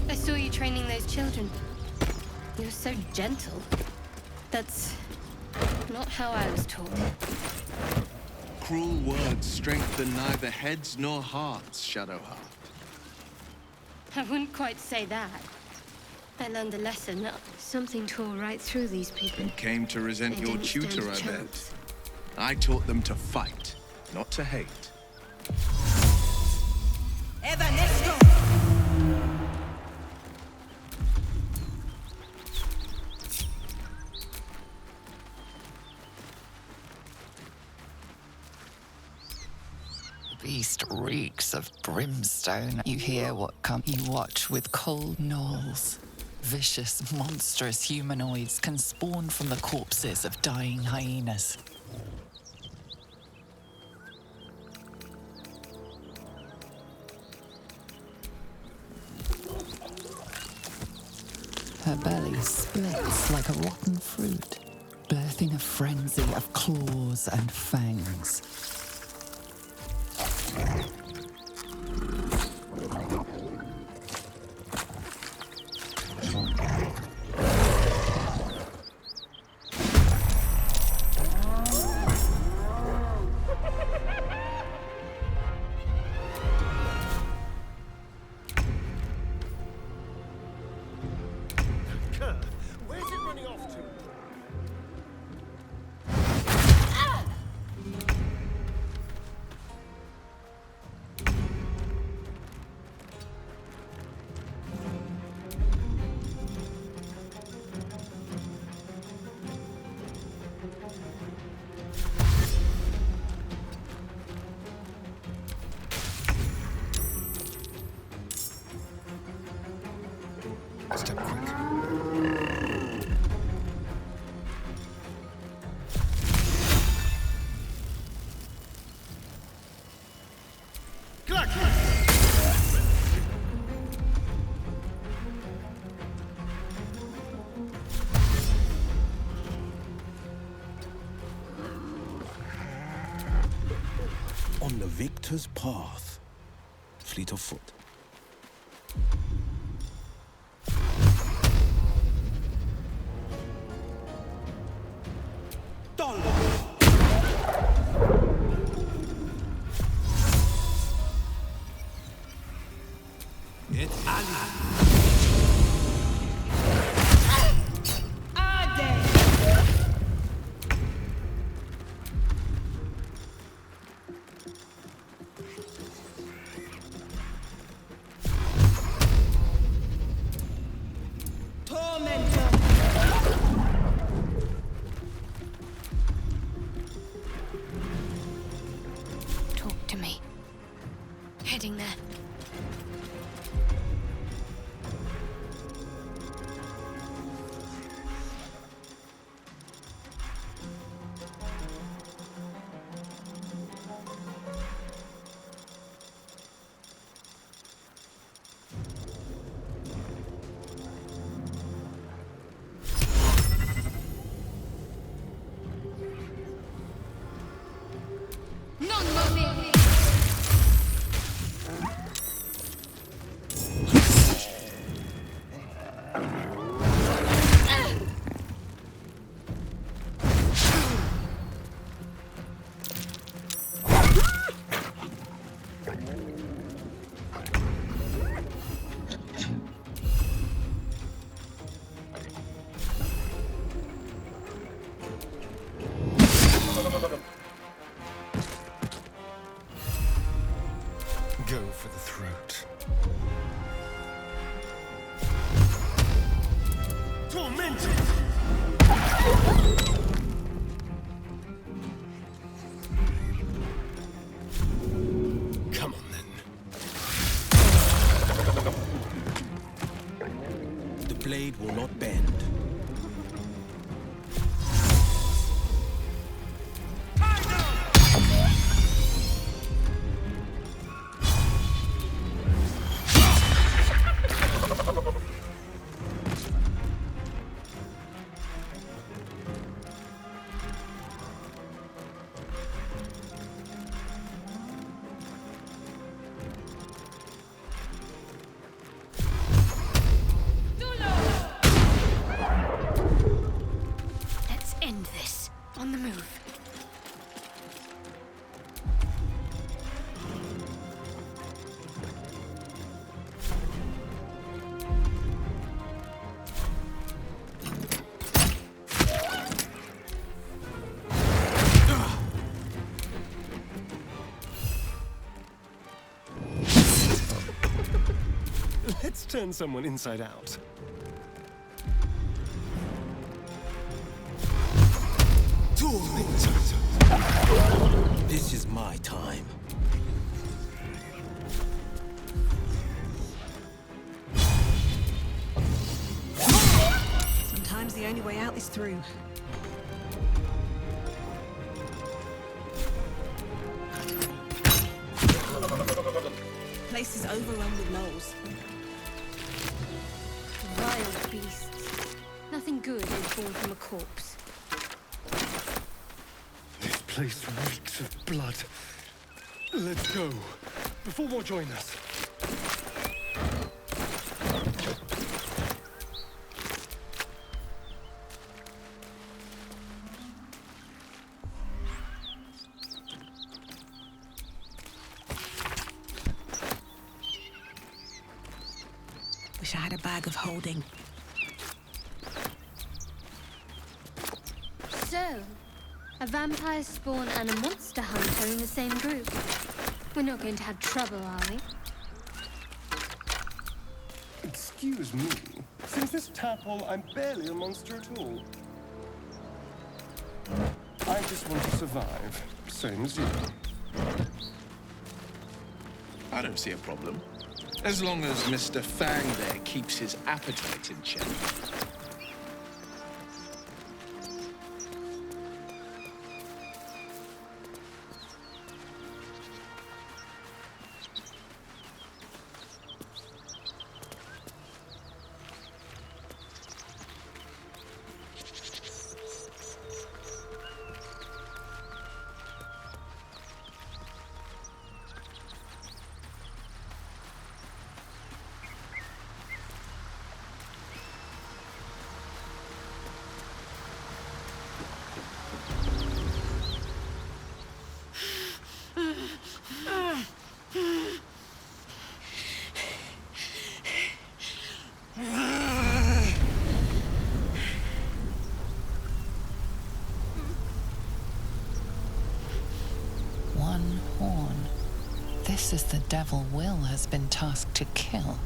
I saw you training those children. You're so gentle. That's not how I was taught. Cruel words strengthen neither heads nor hearts, Shadowheart. I wouldn't quite say that. I learned a lesson. Something tore right through these people. You came to resent They your didn't stand tutor, a I bet. chance. I taught them to fight, not to hate. Beast reeks of brimstone. You hear what come. You watch with cold gnawls. Vicious, monstrous humanoids can spawn from the corpses of dying hyenas. Her belly splits like a rotten fruit, birthing a frenzy of claws and fangs. Where's it running off to? Step quick. On the victor's path, fleet of foot. Talk to me. Heading there. Non moving! Go for the throat. Tormented! Come on then. The blade will not bend. On the move. Let's turn someone inside out. This is my time. Sometimes the only way out is through. Place is overrun with gnolls. Vile beasts. Nothing good is born from a corpse. This place reeks of blood. Let's go, before more join us. Wish I had a bag of holding. So, a vampire spawn and a monster hunter in the same group. We're not going to have trouble, are we? Excuse me. Since this tadpole, I'm barely a monster at all. I just want to survive, same as you. I don't see a problem. As long as Mr. Fang there keeps his appetite in check. One horn. This is the devil Will has been tasked to kill.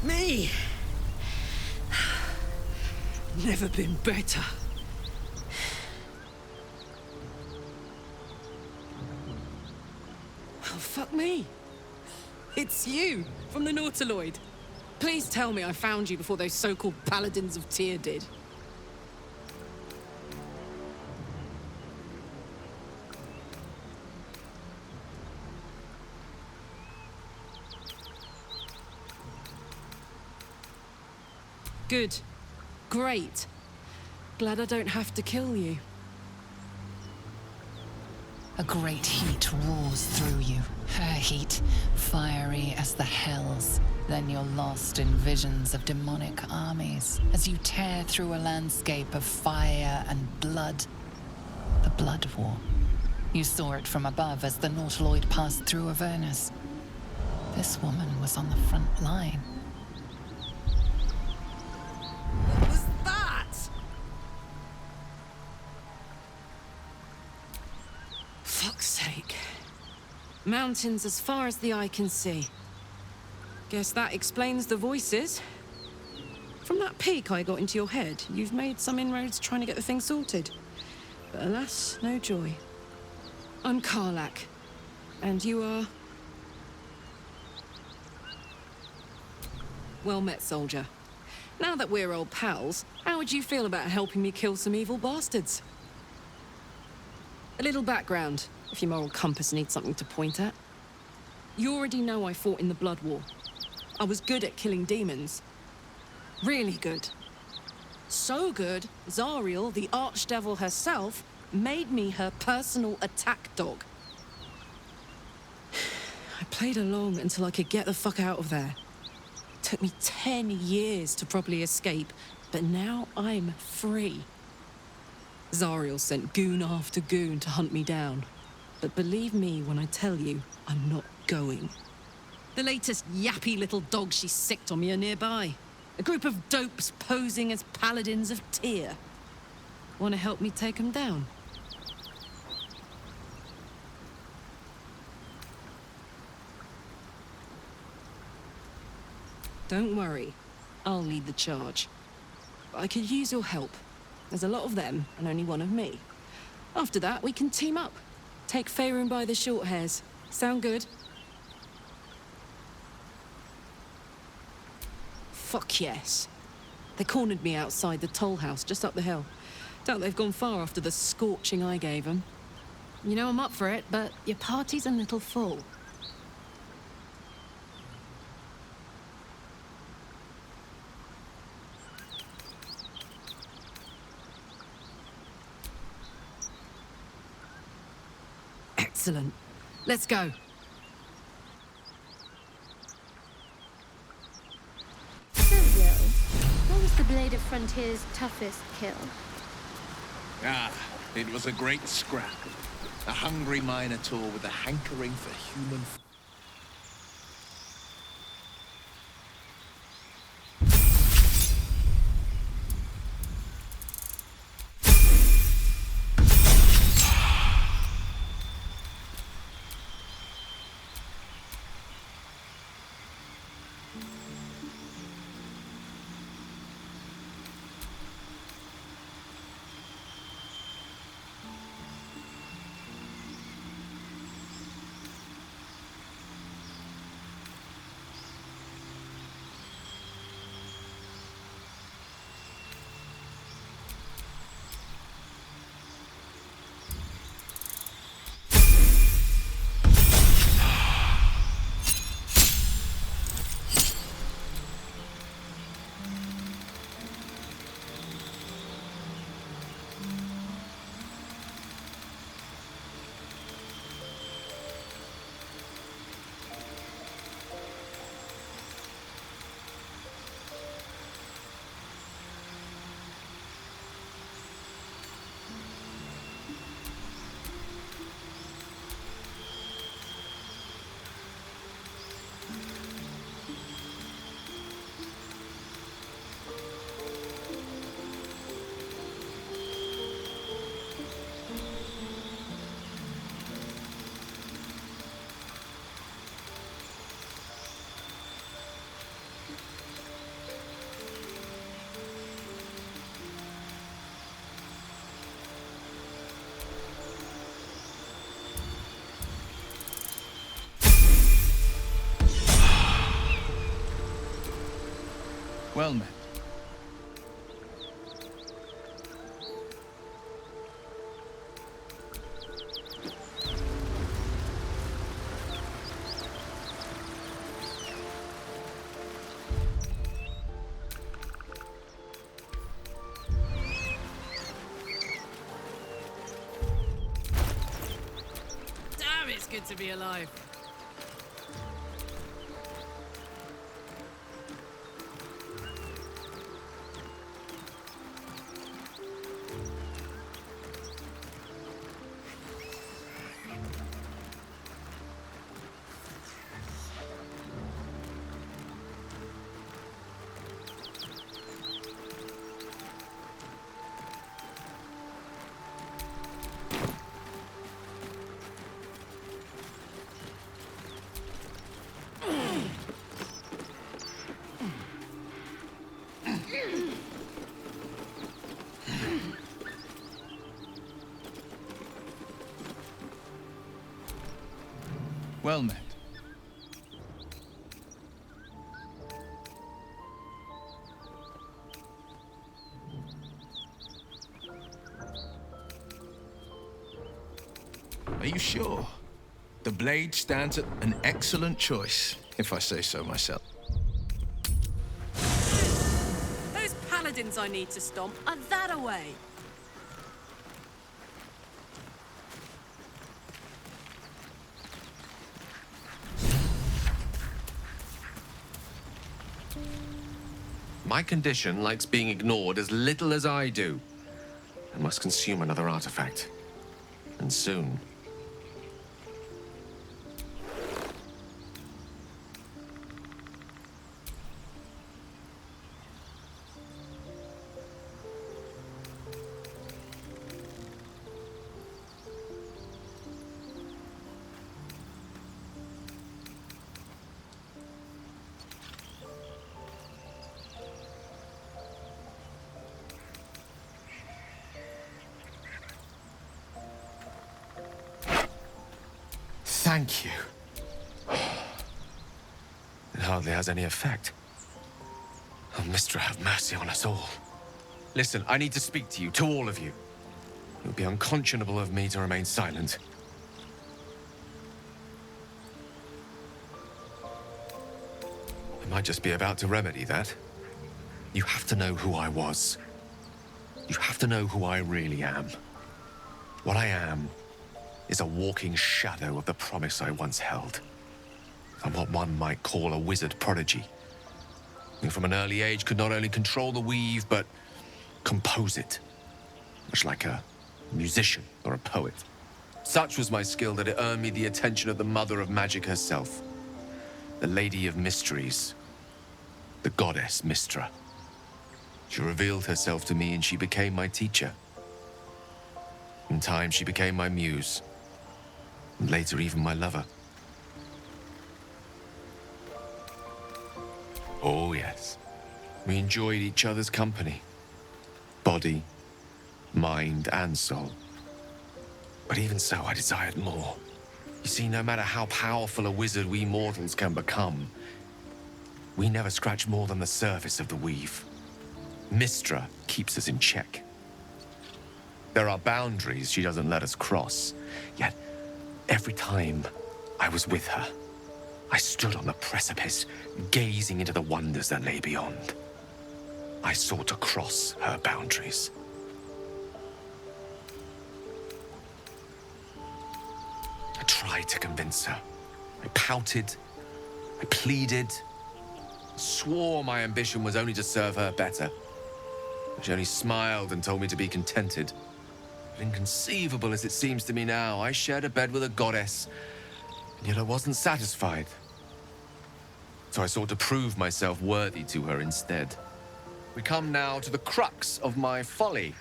Me! Never been better. Well, fuck me. It's you, from the Nautiloid. Please tell me I found you before those so-called Paladins of Tyr did. Good. Great. Glad I don't have to kill you. A great heat roars through you. Her heat, fiery as the hells. Then you're lost in visions of demonic armies as you tear through a landscape of fire and blood. The Blood War. You saw it from above as the Nautiloid passed through Avernus. This woman was on the front line. What was that? Mountains as far as the eye can see. Guess that explains the voices. From that peek I got into your head, you've made some inroads trying to get the thing sorted. But alas, no joy. I'm Karlak. And you are... Well met, soldier. Now that we're old pals, how would you feel about helping me kill some evil bastards? A little background, if your moral compass needs something to point at. You already know I fought in the Blood War. I was good at killing demons. Really good. So good, Zariel, the Archdevil herself, made me her personal attack dog. I played along until I could get the fuck out of there. It took me 10 years to properly escape, but now I'm free. Zariel sent goon after goon to hunt me down. But believe me when I tell you, I'm not going. The latest yappy little dogs she sicked on me are nearby. A group of dopes posing as paladins of Tyr. Want to help me take them down? Don't worry, I'll lead the charge. But I could use your help. There's a lot of them, and only one of me. After that, we can team up. Take Faerun by the short hairs. Sound good? Fuck yes. They cornered me outside the toll house just up the hill. Doubt they've gone far after the scorching I gave them. You know I'm up for it, but your party's a little full. Excellent. Let's go. So, Will, what was the Blade of Frontier's toughest kill? Ah, it was a great scrap. A hungry Minotaur with a hankering for human... Well met. Damn, it's good to be alive. Are you sure? The blade stands at an excellent choice, if I say so myself. Those paladins I need to stomp are that away. My condition likes being ignored as little as I do. I must consume another artifact. And soon. Thank you. It hardly has any effect. Oh, Mystra, have mercy on us all. Listen, I need to speak to you, to all of you. It would be unconscionable of me to remain silent. I might just be about to remedy that. You have to know who I was. You have to know who I really am. What I am is a walking shadow of the promise I once held. I'm what one might call a wizard prodigy. And from an early age could not only control the weave, but compose it. Much like a musician or a poet. Such was my skill that it earned me the attention of the mother of magic herself. The Lady of Mysteries. The goddess Mystra. She revealed herself to me and she became my teacher. In time, she became my muse. And later, even my lover. Oh, yes. We enjoyed each other's company. Body, mind, and soul. But even so, I desired more. You see, no matter how powerful a wizard we mortals can become, we never scratch more than the surface of the weave. Mystra keeps us in check. There are boundaries she doesn't let us cross. Yet, every time I was with her, I stood on the precipice, gazing into the wonders that lay beyond. I sought to cross her boundaries. I tried to convince her. I pouted. I pleaded. Swore my ambition was only to serve her better. She only smiled and told me to be contented. But inconceivable as it seems to me now, I shared a bed with a goddess, and yet I wasn't satisfied. So I sought to prove myself worthy to her instead. We come now to the crux of my folly.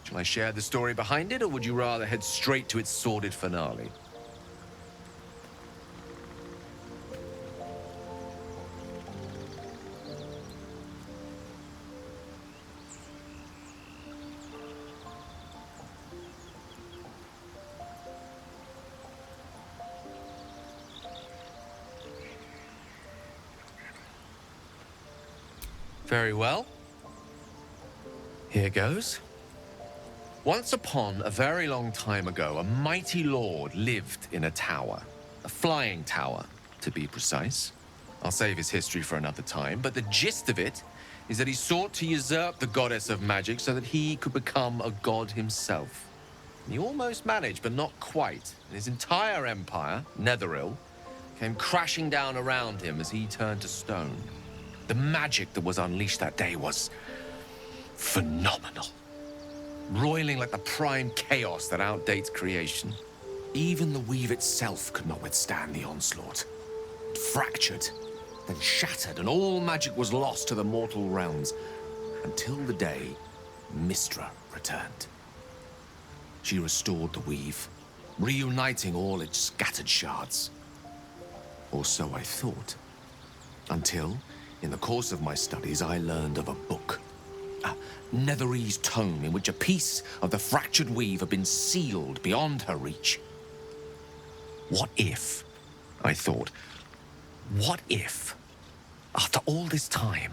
Shall I share the story behind it, or would you rather head straight to its sordid finale? Very well. Here goes. Once upon a very long time ago, a mighty lord lived in a tower. A flying tower, to be precise. I'll save his history for another time, but the gist of it is that he sought to usurp the goddess of magic so that he could become a god himself. And he almost managed, but not quite. And his entire empire, Netheril, came crashing down around him as he turned to stone. The magic that was unleashed that day was phenomenal. Roiling like the prime chaos that outdates creation. Even the weave itself could not withstand the onslaught. It fractured, then shattered, and all magic was lost to the mortal realms. Until the day Mystra returned. She restored the weave, reuniting all its scattered shards. Or so I thought. Until, in the course of my studies, I learned of a book. A Netherese tome in which a piece of the fractured weave had been sealed beyond her reach. What if, I thought, what if, after all this time,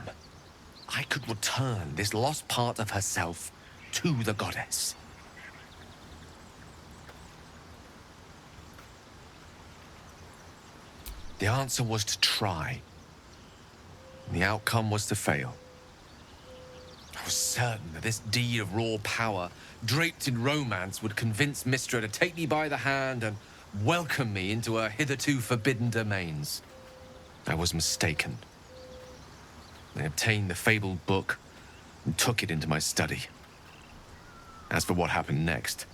I could return this lost part of herself to the goddess? The answer was to try. And the outcome was to fail. I was certain that this deed of raw power, draped in romance, would convince Mistra to take me by the hand and welcome me into her hitherto forbidden domains. I was mistaken. I obtained the fabled book and took it into my study. As for what happened next...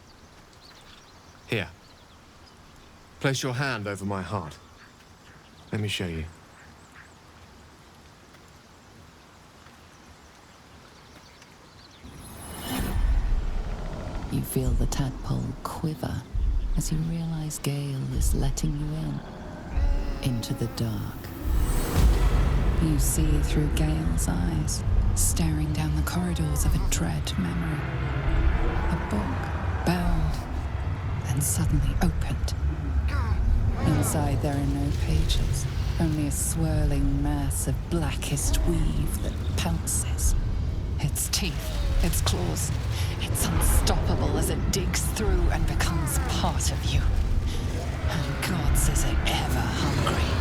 Here. Place your hand over my heart. Let me show you. You feel the tadpole quiver as you realize Gale is letting you into the dark. You see through Gale's eyes, staring down the corridors of a dread memory. A book, bound, then suddenly opened. Inside there are no pages, only a swirling mass of blackest weave that pounces. Its teeth, its claws, it's unstoppable as it digs through and becomes part of you. And God says it ever hungry.